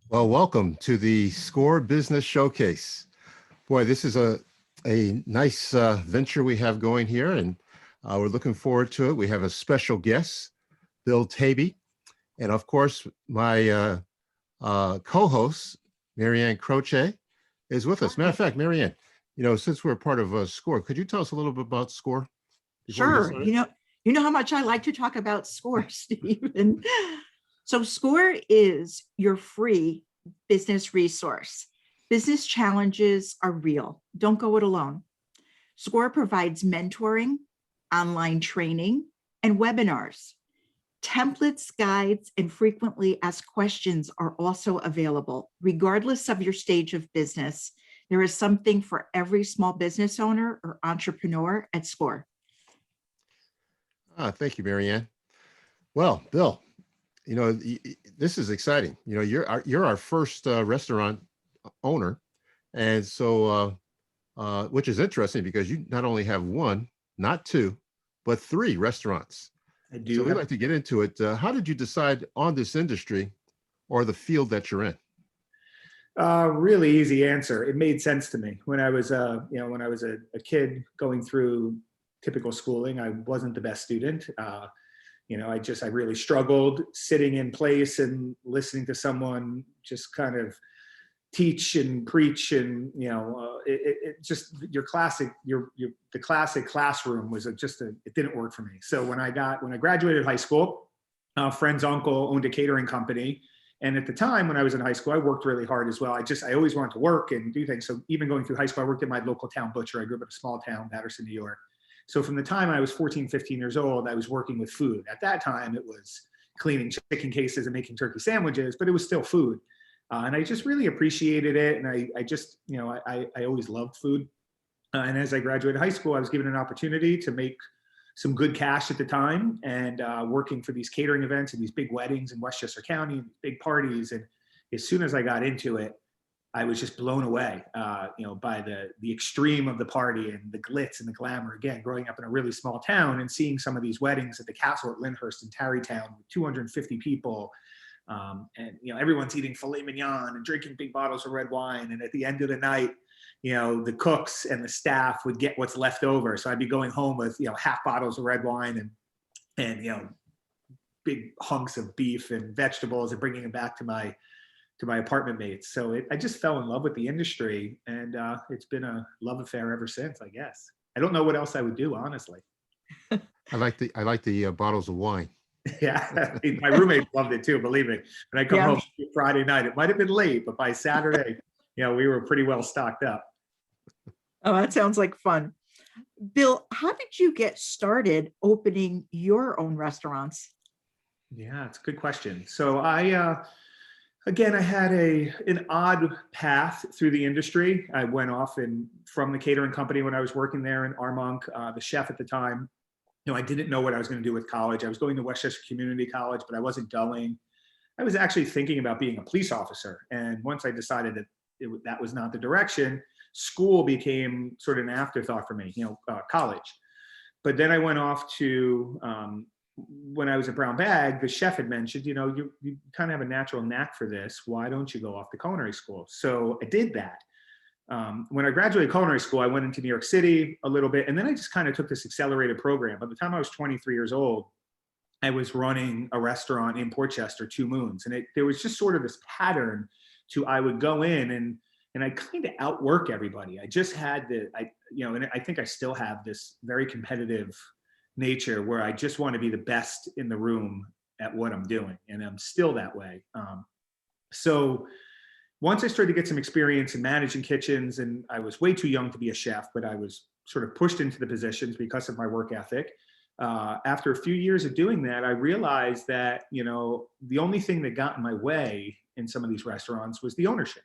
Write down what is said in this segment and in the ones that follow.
Well, welcome to the SCORE Business Showcase. Boy, this is a nice venture we have going here, and we're looking forward to it. We have a special guest, Bill Taibe, and of course, my co-host, Marianne Croce, is with us. Matter of fact, Marianne, since we're part of SCORE, could you tell us a little bit about SCORE before we get Sure. started? You know how much I like to talk about SCORE, Stephen. So SCORE is your free business resource. Business challenges are real. Don't go it alone. SCORE provides mentoring, online training, and webinars. Templates, guides, and frequently asked questions are also available. Regardless of your stage of business, there is something for every small business owner or entrepreneur at SCORE. Thank you, Marianne. Well, Bill, this is exciting. You're our first restaurant owner, and so which is interesting because you not only have one, not two, but three restaurants. I do So we'd have like to get into it. How did you decide on this industry or the field that you're in? a really easy answer. It made sense to me when I was, a kid going through typical schooling. I wasn't the best student. I really struggled sitting in place and listening to someone just kind of teach and preach, and it just the classic classroom was it didn't work for me. So when I graduated high school, a friend's uncle owned a catering company, and at the time when I was in high school, I worked really hard as well. I always wanted to work and do things. So even going through high school, I worked at my local town butcher. I grew up in a small town, Patterson, New York. So from the time I was 14, 15 years old, I was working with food. At that time, it was cleaning chicken cases and making turkey sandwiches, but it was still food. And I just really appreciated it. And I always loved food. And as I graduated high school, I was given an opportunity to make some good cash at the time, and working for these catering events and these big weddings in Westchester County, big parties. And as soon as I got into it, I was just blown away, by the extreme of the party and the glitz and the glamour. Again, growing up in a really small town and seeing some of these weddings at the castle at Lyndhurst in Tarrytown with 250 people, and everyone's eating filet mignon and drinking big bottles of red wine. And at the end of the night, the cooks and the staff would get what's left over. So I'd be going home with half bottles of red wine and big hunks of beef and vegetables, and bringing them back to my apartment mates. So I just fell in love with the industry, and it's been a love affair ever since, I guess. I don't know what else I would do, honestly. I like the bottles of wine. Yeah, my roommate loved it too, believe me. When I come home Friday night, it might have been late, but by Saturday, we were pretty well stocked up. Oh, that sounds like fun. Bill, how did you get started opening your own restaurants? Yeah, it's a good question. So I had an odd path through the industry. I went off from the catering company when I was working there in Armonk, the chef at the time. I didn't know what I was going to do with college. I was going to Westchester Community College, but I wasn't going. I was actually thinking about being a police officer. And once I decided that that was not the direction, school became sort of an afterthought for me, college. But then I went off to, when I was at Brown Bag, the chef had mentioned, you kind of have a natural knack for this. Why don't you go off to culinary school? So I did that. When I graduated culinary school, I went into New York City a little bit, and then I just kind of took this accelerated program. By the time I was 23 years old, I was running a restaurant in Portchester, Two Moons. And there was just sort of this pattern I would go in and I kind of outwork everybody. I just had and I think I still have this very competitive nature where I just want to be the best in the room at what I'm doing. And I'm still that way. So once I started to get some experience in managing kitchens, and I was way too young to be a chef, but I was sort of pushed into the positions because of my work ethic. After a few years of doing that, I realized that, the only thing that got in my way in some of these restaurants was the ownership,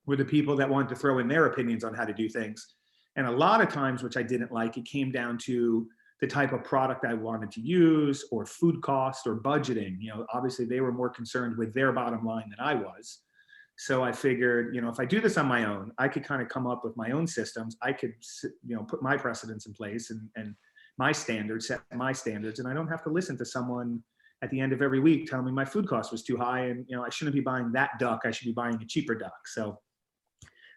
were the people that wanted to throw in their opinions on how to do things. And a lot of times, which I didn't like, it came down to the type of product I wanted to use, or food cost, or budgeting. Obviously they were more concerned with their bottom line than I was. So I figured, if I do this on my own, I could kind of come up with my own systems. I could, put my precedents in place and my standards, set my standards, and I don't have to listen to someone, at the end of every week telling me my food cost was too high, and I shouldn't be buying that duck. I should be buying a cheaper duck. So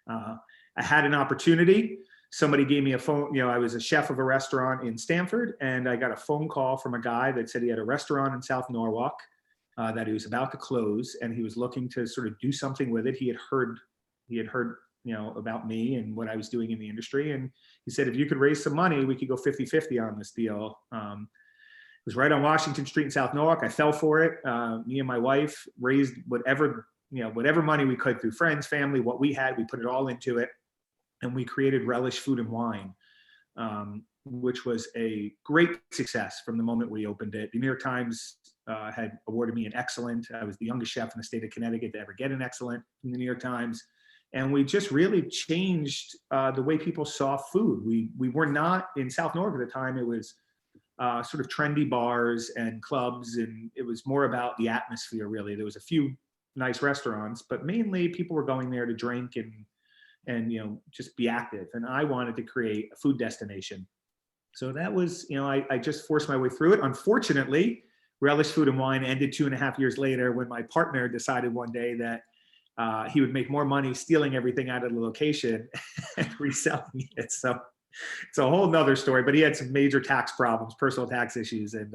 I had an opportunity. Somebody gave me a phone. I was a chef of a restaurant in Stamford, and I got a phone call from a guy that said he had a restaurant in South Norwalk that he was about to close, and he was looking to sort of do something with it. He had heard about me and what I was doing in the industry, and he said, if you could raise some money, we could go 50-50 on this deal. It was right on Washington Street in South Norwalk. I fell for it. Me and my wife raised whatever money we could through friends, family, what we had. We put it all into it, and we created Relish Food and Wine, which was a great success from the moment we opened it. The New York Times had awarded me an excellent. I was the youngest chef in the state of Connecticut to ever get an excellent from the New York Times. And we just really changed the way people saw food. We were not in South Norwalk at the time. It was sort of trendy bars and clubs, and it was more about the atmosphere, really. There was a few nice restaurants, but mainly people were going there to drink and just be active. And I wanted to create a food destination. So that was, I just forced my way through it. Unfortunately, Relish Food and Wine ended 2.5 years later when my partner decided one day that he would make more money stealing everything out of the location and reselling it. So it's a whole nother story, but he had some major tax problems, personal tax issues. And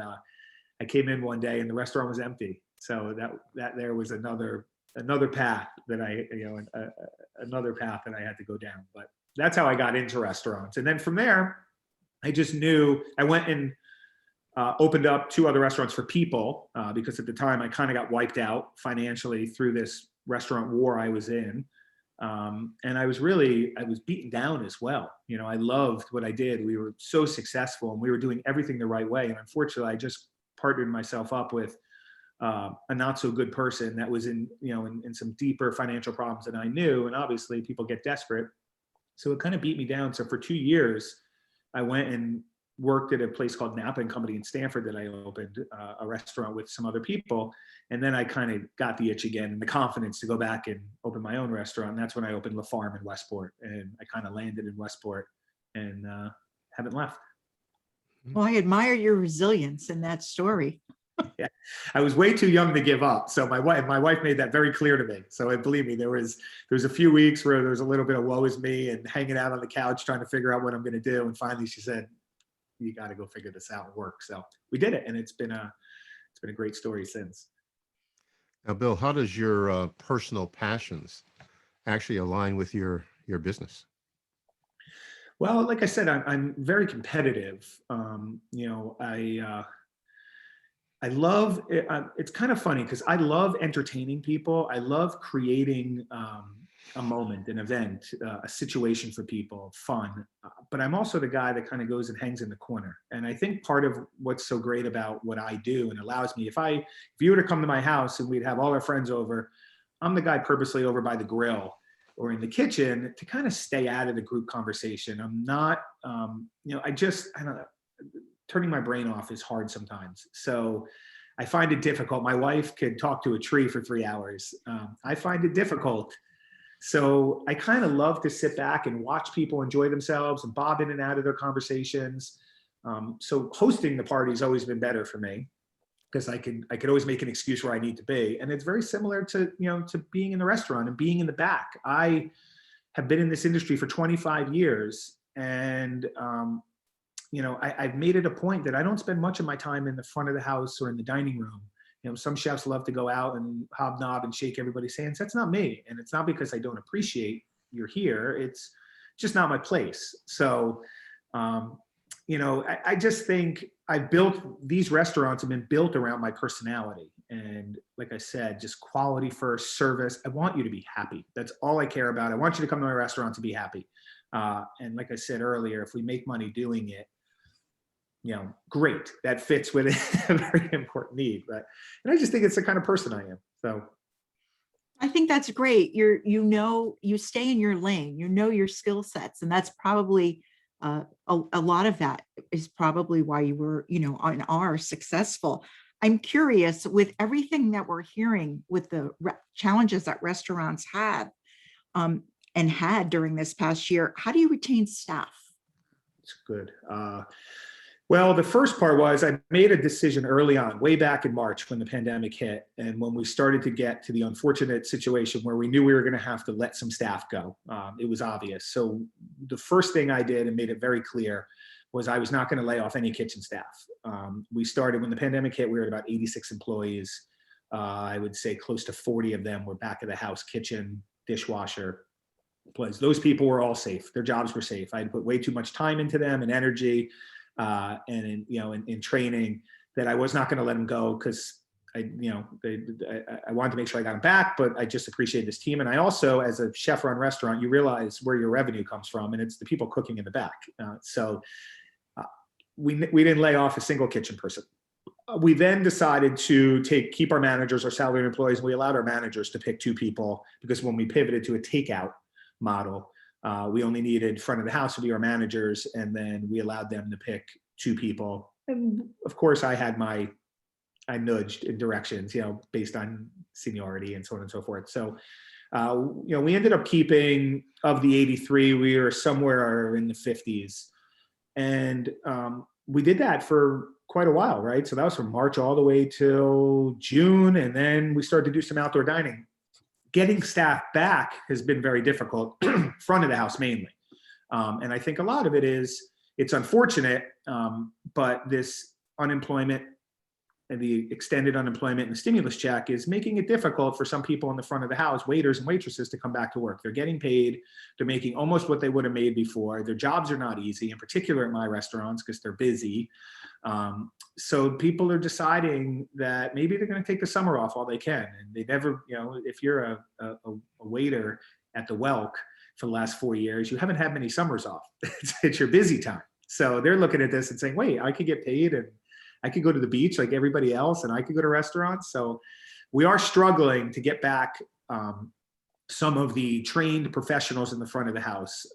I came in one day and the restaurant was empty. So that there was another path that another path that I had to go down. But that's how I got into restaurants. And then from there, I just knew I went and opened up 2 other restaurants for people because at the time I kind of got wiped out financially through this restaurant war I was in. And I was beaten down as well. I loved what I did. We were so successful and we were doing everything the right way. And unfortunately, I just partnered myself up with a not so good person that was in some deeper financial problems than I knew. And obviously people get desperate. So it kind of beat me down. So for 2 years, I went and worked at a place called Napa & Company in Stamford that I opened a restaurant with some other people. And then I kind of got the itch again and the confidence to go back and open my own restaurant. And that's when I opened La Farm in Westport. And I kind of landed in Westport and haven't left. Well, I admire your resilience in that story. Yeah, I was way too young to give up. So my wife made that very clear to me. So believe me, there was a few weeks where there was a little bit of woe is me and hanging out on the couch trying to figure out what I'm going to do. And finally she said, you got to go figure this out and work. So we did it. And it's been a great story since. Now, Bill, how does your personal passions actually align with your business? Well, like I said, I'm very competitive. I love it. It's kind of funny because I love entertaining people. I love creating a moment, an event, a situation for people, fun. But I'm also the guy that kind of goes and hangs in the corner. And I think part of what's so great about what I do and allows me, if you were to come to my house and we'd have all our friends over, I'm the guy purposely over by the grill or in the kitchen to kind of stay out of the group conversation. I'm not, I don't know, turning my brain off is hard sometimes. So I find it difficult. My wife could talk to a tree for 3 hours. I find it difficult. So I kind of love to sit back and watch people enjoy themselves and bob in and out of their conversations. So hosting the party has always been better for me because I could always make an excuse where I need to be. And it's very similar to being in the restaurant and being in the back. I have been in this industry for 25 years and I've made it a point that I don't spend much of my time in the front of the house or in the dining room. Some chefs love to go out and hobnob and shake everybody's hands. That's not me. And it's not because I don't appreciate you're here. It's just not my place. So, I just think these restaurants have been built around my personality. And like I said, just quality first, service. I want you to be happy. That's all I care about. I want you to come to my restaurant to be happy. And like I said earlier, if we make money doing it, great. That fits with a very important need. And I just think it's the kind of person I am. So I think that's great. You stay in your lane, your skill sets. And that's probably a lot of that is probably why you were, and are successful. I'm curious with everything that we're hearing with the challenges that restaurants have and had during this past year, how do you retain staff? it's good. Well, the first part was I made a decision early on, way back in March when the pandemic hit. And when we started to get to the unfortunate situation where we knew we were going to have to let some staff go, it was obvious. So the first thing I did and made it very clear was I was not going to lay off any kitchen staff. We started when the pandemic hit, we were at about 86 employees. I would say close to 40 of them were back of the house, kitchen, dishwasher. Those people were all safe. Their jobs were safe. I had put way too much time into them and energy. And in training, that I was not going to let them go because I wanted to make sure I got them back, but I just appreciate this team. And I also, as a chef-run restaurant, you realize where your revenue comes from, and it's the people cooking in the back. We didn't lay off a single kitchen person. We then decided to keep our managers, our salaried employees. We allowed our managers to pick 2 people because when we pivoted to a takeout model, we only needed front of the house to be our managers, and then we allowed them to pick 2 people. And of course, I nudged in directions, based on seniority and so on and so forth. So, we ended up keeping, of the 83, we were somewhere in the 50s. And we did that for quite a while, right? So that was from March all the way till June. And then we started to do some outdoor dining. Getting staff back has been very difficult, front of the house mainly. And I think a lot of it is, it's unfortunate, but this unemployment and the extended unemployment and the stimulus check is making it difficult for some people in the front of the house, waiters and waitresses, to come back to work. They're getting paid. They're making almost what they would have made before. Their jobs are not easy, in particular at my restaurants, because they're busy. So people are deciding that maybe they're going to take the summer off while they can. And they never, if you're a waiter at the Welk for the last 4 years, you haven't had many summers off. It's your busy time. So they're looking at this and saying, wait, I could get paid and I could go to the beach like everybody else, and I could go to restaurants. So we are struggling to get back some of the trained professionals in the front of the house.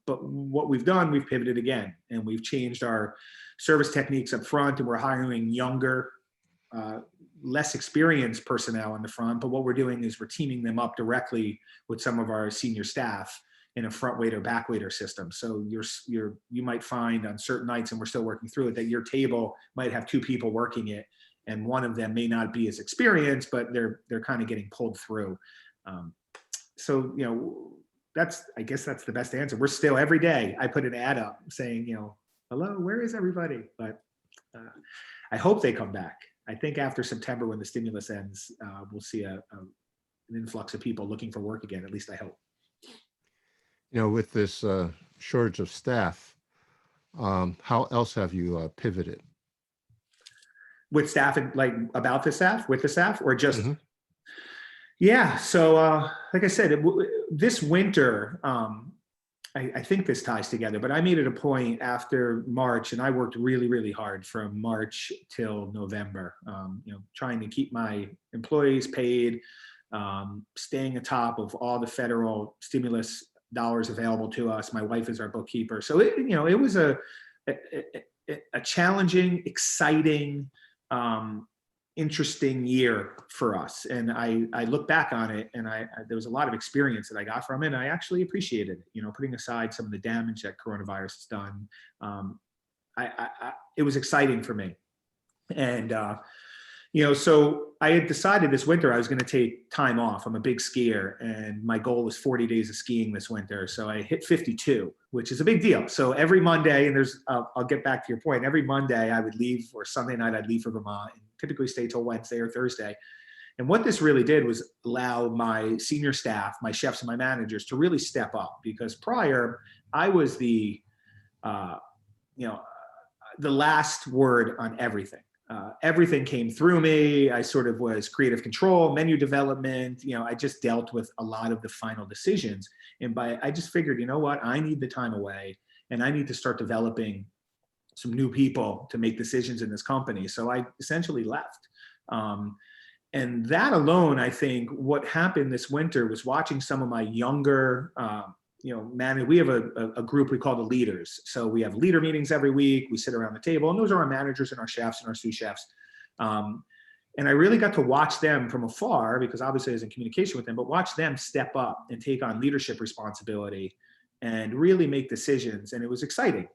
But what we've done, we've pivoted again, and we've changed our service techniques up front, and we're hiring younger, less experienced personnel in the front. But what we're doing is we're teaming them up directly with some of our senior staff in a front waiter, back waiter system. So you might find on certain nights, and we're still working through it, that your table might have 2 people working it, and one of them may not be as experienced, but they're kind of getting pulled through. So I guess that's the best answer. We're still, every day I put an ad up saying, hello, where is everybody? But I hope they come back. I think after September, when the stimulus ends, we'll see an influx of people looking for work again. At least I hope. With this shortage of staff, how else have you pivoted? With staff, and like about the staff, with the staff, or just? Mm-hmm. Yeah. So like I said, this winter, I think this ties together, but I made it a point after March, and I worked really, really hard from March till November, trying to keep my employees paid, staying atop of all the federal stimulus dollars available to us. My wife is our bookkeeper. So it was a challenging, exciting, interesting year for us. And I look back on it, and there was a lot of experience that I got from it. And I actually appreciated it, putting aside some of the damage that coronavirus has done. It was exciting for me. And, so I had decided this winter I was going to take time off. I'm a big skier, and my goal was 40 days of skiing this winter. So I hit 52, which is a big deal. So every Monday, and I'll get back to your point, every Monday I would leave, or Sunday night I'd leave for Vermont, and typically stay till Wednesday or Thursday. And what this really did was allow my senior staff, my chefs and my managers, to really step up, because prior I was the last word on everything. Everything came through me. I sort of was creative control, menu development. I just dealt with a lot of the final decisions. And I just figured, I need the time away, and I need to start developing some new people to make decisions in this company. So I essentially left. And that alone, I think what happened this winter was watching some of my younger, we have a group we call the leaders. So we have leader meetings every week. We sit around the table, and those are our managers and our chefs and our sous chefs. And I really got to watch them from afar, because obviously I was in communication with them, but watch them step up and take on leadership responsibility. and really make decisions. And it was exciting.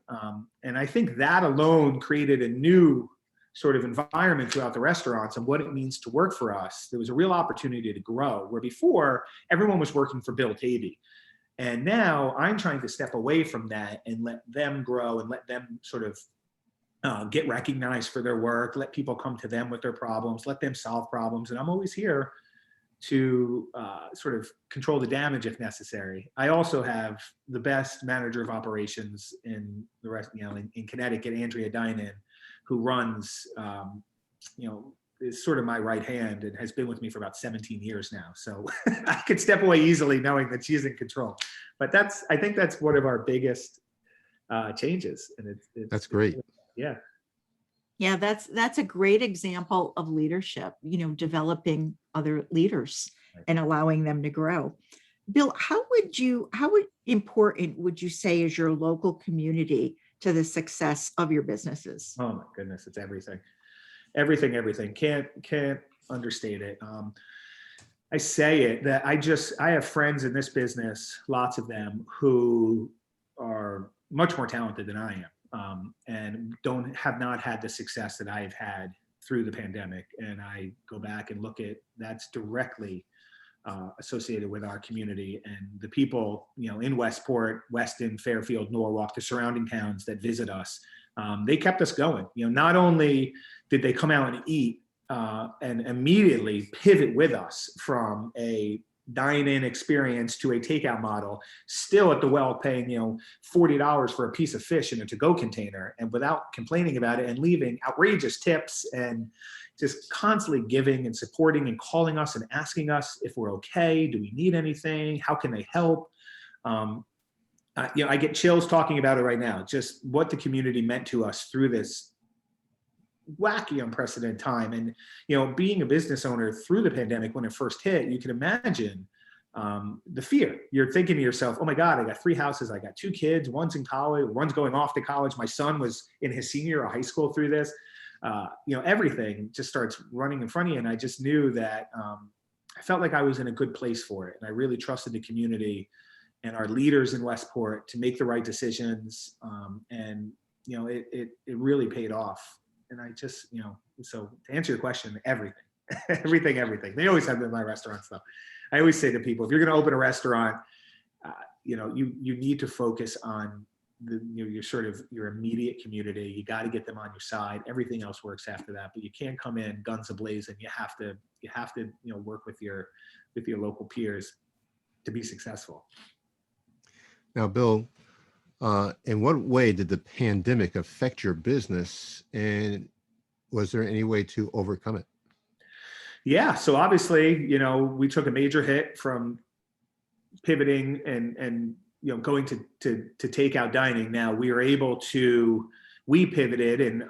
And I think that alone created a new sort of environment throughout the restaurants and what it means to work for us. There was a real opportunity to grow, where before everyone was working for Bill Taibe. And now I'm trying to step away from that and let them grow and let them sort of get recognized for their work, let people come to them with their problems, let them solve problems. And I'm always here to sort of control the damage if necessary. I also have the best manager of operations in the rest, in Connecticut, Andrea Dinan, who runs, is sort of my right hand and has been with me for about 17 years now. So I could step away easily knowing that she's in control. But I think that's one of our biggest changes. And That's great. Yeah. Yeah, that's a great example of leadership, developing other leaders and allowing them to grow. Bill, how important would you say is your local community to the success of your businesses? Oh my goodness, it's everything. Everything. Can't understate it. I say it that I have friends in this business, lots of them, who are much more talented than I am, and have not had the success that I've had through the pandemic. And I go back and look at that's directly associated with our community and the people, in Westport, Weston, Fairfield, Norwalk, the surrounding towns that visit us. They kept us going. Not only did they come out and eat and immediately pivot with us from a dine-in experience to a takeout model, still at the well paying, $40 for a piece of fish in a to-go container, and without complaining about it and leaving outrageous tips and just constantly giving and supporting and calling us and asking us if we're okay, do we need anything, how can they help? I get chills talking about it right now, just what the community meant to us through this wacky, unprecedented time. And, being a business owner through the pandemic, when it first hit, you can imagine the fear. You're thinking to yourself, oh my God, I got 3 houses. I got 2 kids. One's in college. One's going off to college. My son was in his senior year of high school through this. Everything just starts running in front of you. And I just knew that I felt like I was in a good place for it. And I really trusted the community and our leaders in Westport to make the right decisions. It really paid off. And I just, so to answer your question, everything. They always have been my restaurants though. I always say to people, if you're going to open a restaurant, you need to focus on your immediate community. You got to get them on your side. Everything else works after that, but you can't come in guns a-blazing. You have to work with your local peers to be successful. Now, Bill, in what way did the pandemic affect your business, and was there any way to overcome it? Yeah, so obviously, we took a major hit from pivoting and going to takeout dining. Now we pivoted and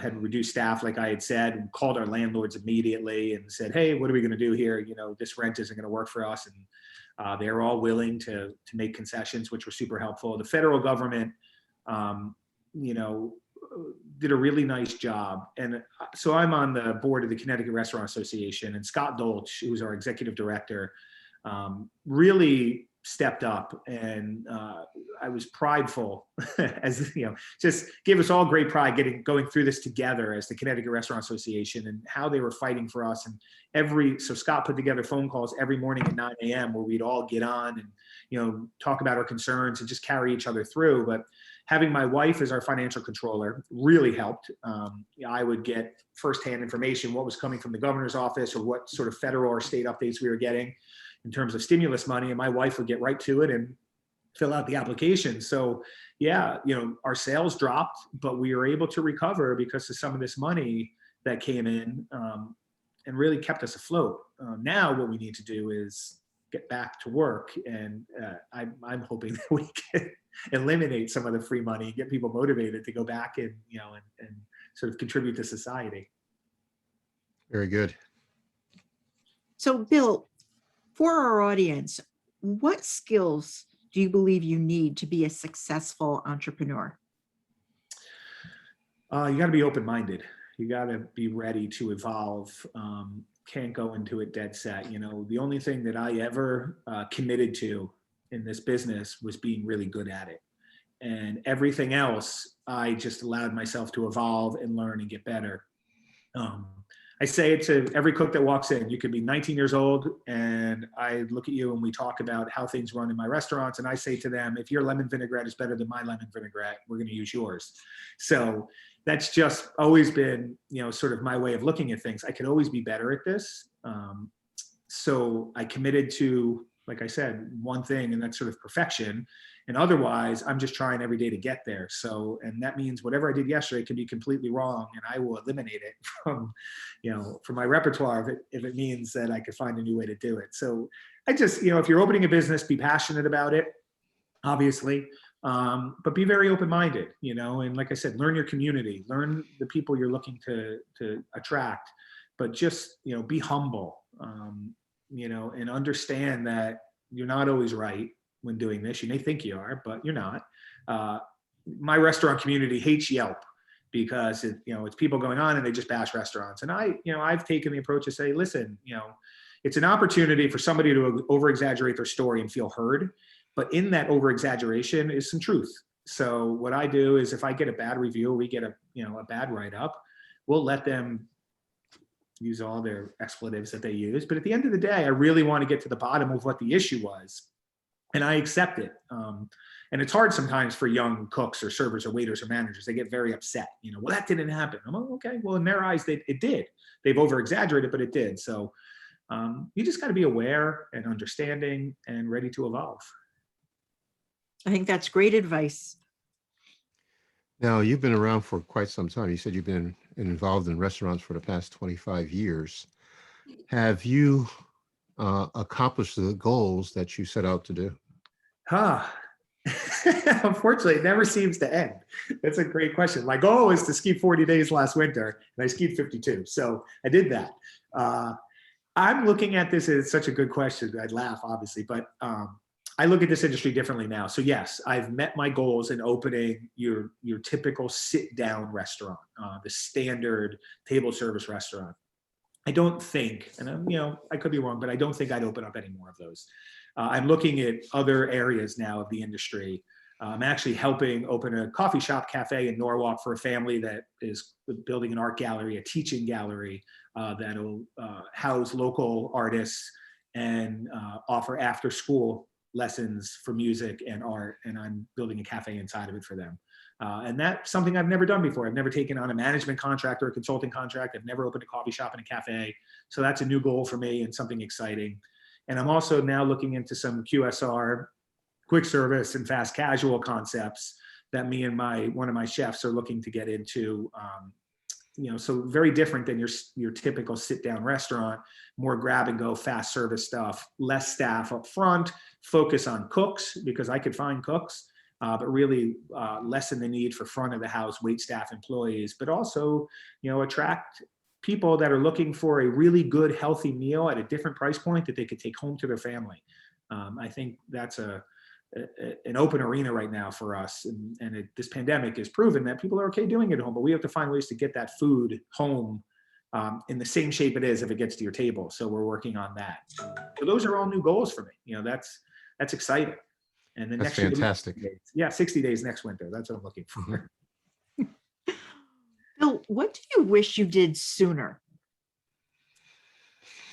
had reduced staff, like I had said, and called our landlords immediately and said, hey, what are we going to do here? This rent isn't going to work for us. And they were all willing to make concessions, which were super helpful. The federal government, did a really nice job. And so I'm on the board of the Connecticut Restaurant Association, and Scott Dolch, who's our executive director, really stepped up. And I was prideful as, just gave us all great pride going through this together as the Connecticut Restaurant Association, and how they were fighting for us. And so Scott put together phone calls every morning at 9 a.m. where we'd all get on and, talk about our concerns and just carry each other through. But having my wife as our financial controller really helped. I would get firsthand information, what was coming from the governor's office or what sort of federal or state updates we were getting in terms of stimulus money, and my wife would get right to it and fill out the application. So yeah, our sales dropped, but we were able to recover because of some of this money that came in and really kept us afloat. Now what we need to do is get back to work, and I'm hoping that we can eliminate some of the free money, get people motivated to go back and sort of contribute to society. Very good. So Bill, for our audience, what skills do you believe you need to be a successful entrepreneur? You got to be open-minded. You got to be ready to evolve. Can't go into it dead set. The only thing that I ever committed to in this business was being really good at it. And everything else, I just allowed myself to evolve and learn and get better. I say it to every cook that walks in. You could be 19 years old, and I look at you and we talk about how things run in my restaurants. And I say to them, if your lemon vinaigrette is better than my lemon vinaigrette, we're going to use yours. So that's just always been, sort of my way of looking at things. I could always be better at this. So I committed to, like I said, one thing, and that's sort of perfection. And otherwise, I'm just trying every day to get there. So, and that means whatever I did yesterday can be completely wrong, and I will eliminate it from my repertoire if it means that I could find a new way to do it. So I just, if you're opening a business, be passionate about it, obviously, but be very open-minded, and like I said, learn your community, learn the people you're looking to attract, but just, be humble, and understand that you're not always right when doing this. You may think you are, but you're not. My restaurant community hates Yelp because it's people going on and they just bash restaurants. And I've taken the approach to say, listen, it's an opportunity for somebody to over-exaggerate their story and feel heard. But in that over-exaggeration is some truth. So what I do is if I get a bad review, or we get a bad write-up, we'll let them use all their expletives that they use. But at the end of the day, I really want to get to the bottom of what the issue was. And I accept it. And it's hard sometimes for young cooks or servers or waiters or managers. They get very upset. Well, that didn't happen. I'm like, okay, well, in their eyes, it did. They've over-exaggerated, but it did. So you just got to be aware and understanding and ready to evolve. I think that's great advice. Now, you've been around for quite some time. You said you've been involved in restaurants for the past 25 years. Have you accomplished the goals that you set out to do? Unfortunately, it never seems to end. That's a great question. My goal was to ski 40 days last winter, and I skied 52. So I did that. I'm looking at this as such a good question. I'd laugh, obviously, but I look at this industry differently now. So yes, I've met my goals in opening your typical sit-down restaurant, the standard table service restaurant. I don't think, and I could be wrong, but I don't think I'd open up any more of those. I'm looking at other areas now of the industry. I'm actually helping open a coffee shop cafe in Norwalk for a family that is building an art gallery, a teaching gallery that'll house local artists and offer after school lessons for music and art. And I'm building a cafe inside of it for them. And that's something I've never done before. I've never taken on a management contract or a consulting contract. I've never opened a coffee shop and a cafe. So that's a new goal for me and something exciting. And I'm also now looking into some QSR, quick service and fast casual concepts that me and one of my chefs are looking to get into. So very different than your typical sit-down restaurant, more grab and go, fast service stuff, less staff up front, focus on cooks because I could find cooks. But really lessen the need for front of the house wait staff employees, but also, attract people that are looking for a really good, healthy meal at a different price point that they could take home to their family. I think that's an open arena right now for us. And this pandemic has proven that people are okay doing it at home, but we have to find ways to get that food home in the same shape it is if it gets to your table. So we're working on that. So those are all new goals for me. That's exciting. And then That's next fantastic. 60 days next winter. That's what I'm looking for. Bill, what do you wish you did sooner?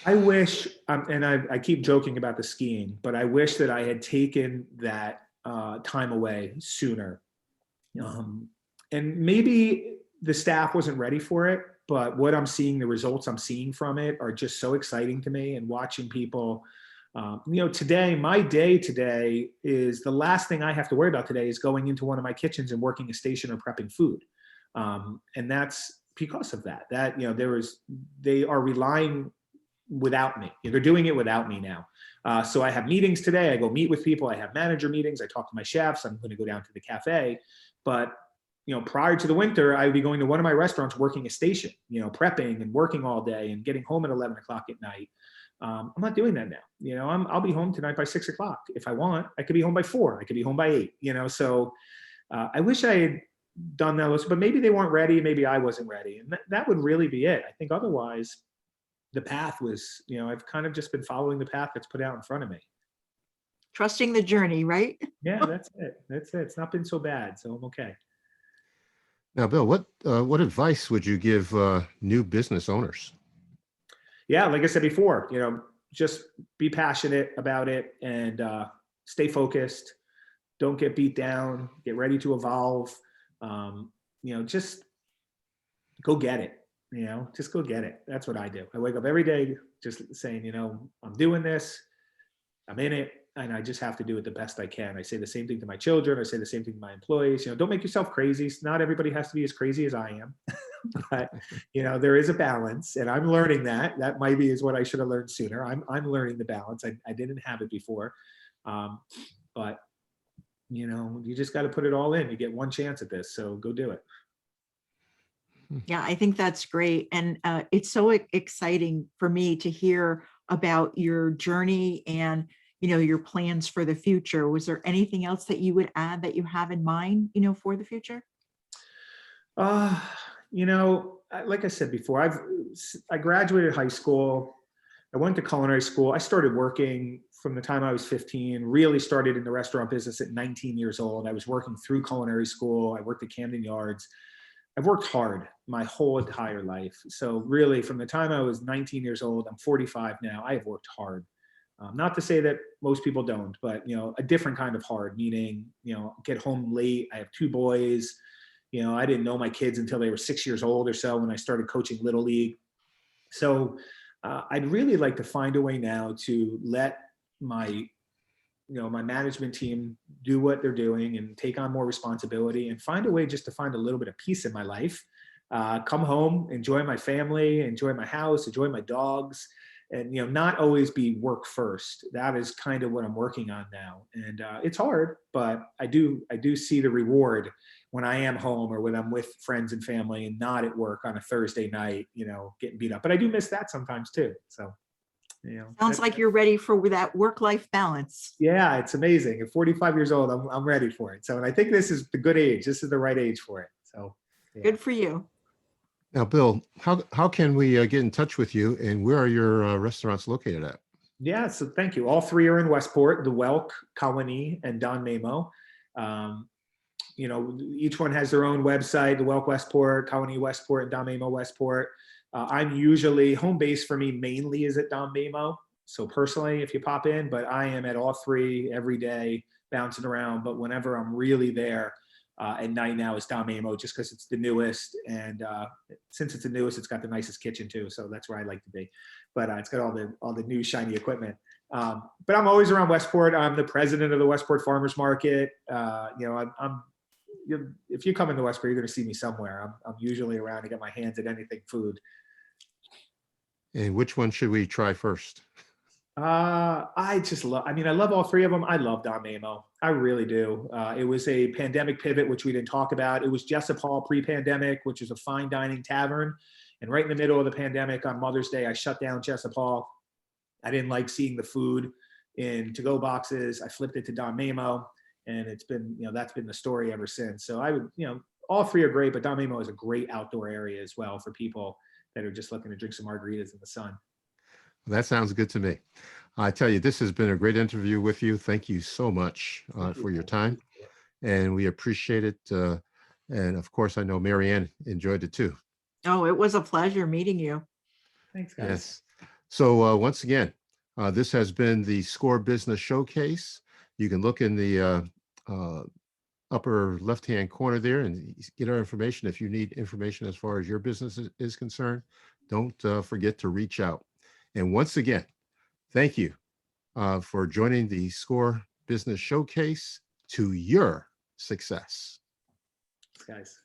I wish, and I keep joking about the skiing, but I wish that I had taken that time away sooner. And maybe the staff wasn't ready for it, but what I'm seeing, the results I'm seeing from it are just so exciting to me, and watching people. Today, my day today is the last thing I have to worry about today is going into one of my kitchens and working a station or prepping food. And that's because of that, they are relying without me. They're doing it without me now. So I have meetings today. I go meet with people. I have manager meetings. I talk to my chefs. I'm going to go down to the cafe. But, prior to the winter, I would be going to one of my restaurants, working a station, prepping and working all day and getting home at 11 o'clock at night. I'm not doing that now. I'll be home tonight by 6 o'clock. If I want, I could be home by 4. I could be home by 8, so I wish I had done those, but maybe they weren't ready. Maybe I wasn't ready. And that would really be it. I think otherwise the path was, I've kind of just been following the path that's put out in front of me. Trusting the journey, right? Yeah, that's it. That's it. It's not been so bad, so I'm okay. Now, Bill, what advice would you give new business owners? Yeah, like I said before, just be passionate about it and stay focused. Don't get beat down. Get ready to evolve. Just go get it. Just go get it. That's what I do. I wake up every day just saying, I'm doing this. I'm in it, and I just have to do it the best I can. I say the same thing to my children. I say the same thing to my employees. Don't make yourself crazy. Not everybody has to be as crazy as I am, but there is a balance, and I'm learning that. That maybe is what I should have learned sooner. I'm learning the balance. I didn't have it before, but you just got to put it all in. You get one chance at this, so go do it. Yeah, I think that's great. And it's so exciting for me to hear about your journey and, your plans for the future. Was there anything else that you would add that you have in mind, for the future? Like I said before, I graduated high school. I went to culinary school. I started working from the time I was 15, really started in the restaurant business at 19 years old. I was working through culinary school. I worked at Camden Yards. I've worked hard my whole entire life. So really from the time I was 19 years old, I'm 45 now, I have worked hard. Not to say that most people don't, but, a different kind of hard, meaning, get home late. I have two boys. I didn't know my kids until they were 6 years old or so when I started coaching Little League. So I'd really like to find a way now to let my management team do what they're doing and take on more responsibility and find a way just to find a little bit of peace in my life. Come home, enjoy my family, enjoy my house, enjoy my dogs, and not always be work first. That is kind of what I'm working on now, and it's hard, but I do see the reward when I am home or when I'm with friends and family and not at work on a Thursday night, getting beat up. But I do miss that sometimes too. So. Sounds like you're ready for that work-life balance. Yeah, it's amazing. At 45 years old, I'm ready for it. So, and I think this is the good age. This is the right age for it. So, yeah. Good for you. Now, Bill, how can we get in touch with you, and where are your restaurants located at? Yeah, so thank you. All three are in Westport: the Welk, Colony, and Don Mamo. Each one has their own website: the Welk Westport, Colony Westport, and Don Mamo Westport. I'm usually home base for me mainly is at Don Mamo. So personally, if you pop in, but I am at all three every day, bouncing around. But whenever I'm really there at night now is Don Mamo, just because it's the newest. And since it's the newest, it's got the nicest kitchen too. So that's where I like to be. But it's got all the new shiny equipment. But I'm always around Westport. I'm the president of the Westport Farmers Market. If you come into Westport, you're going to see me somewhere. I'm usually around to get my hands at anything food. And which one should we try first? I love all three of them. I love Don Mamo. I really do. It was a pandemic pivot, which we didn't talk about. It was Jessup Hall pre-pandemic, which is a fine dining tavern. And right in the middle of the pandemic on Mother's Day, I shut down Jessup Hall. I didn't like seeing the food in to-go boxes. I flipped it to Don Mamo, and it's been, that's been the story ever since. So I would, all three are great, but Don Mamo is a great outdoor area as well for people that are just looking to drink some margaritas in the sun. That sounds good to me. I tell you, this has been a great interview with you. Thank you so much for your time, and we appreciate it. And of course, I know Marianne enjoyed it too. Oh, it was a pleasure meeting you. Thanks, guys. Yes. So once again, this has been the SCORE Business Showcase. You can look in the upper left-hand corner there and get our information. If you need information as far as your business is concerned, don't forget to reach out. And once again, thank you for joining the SCORE Business Showcase to your success. Thanks, guys.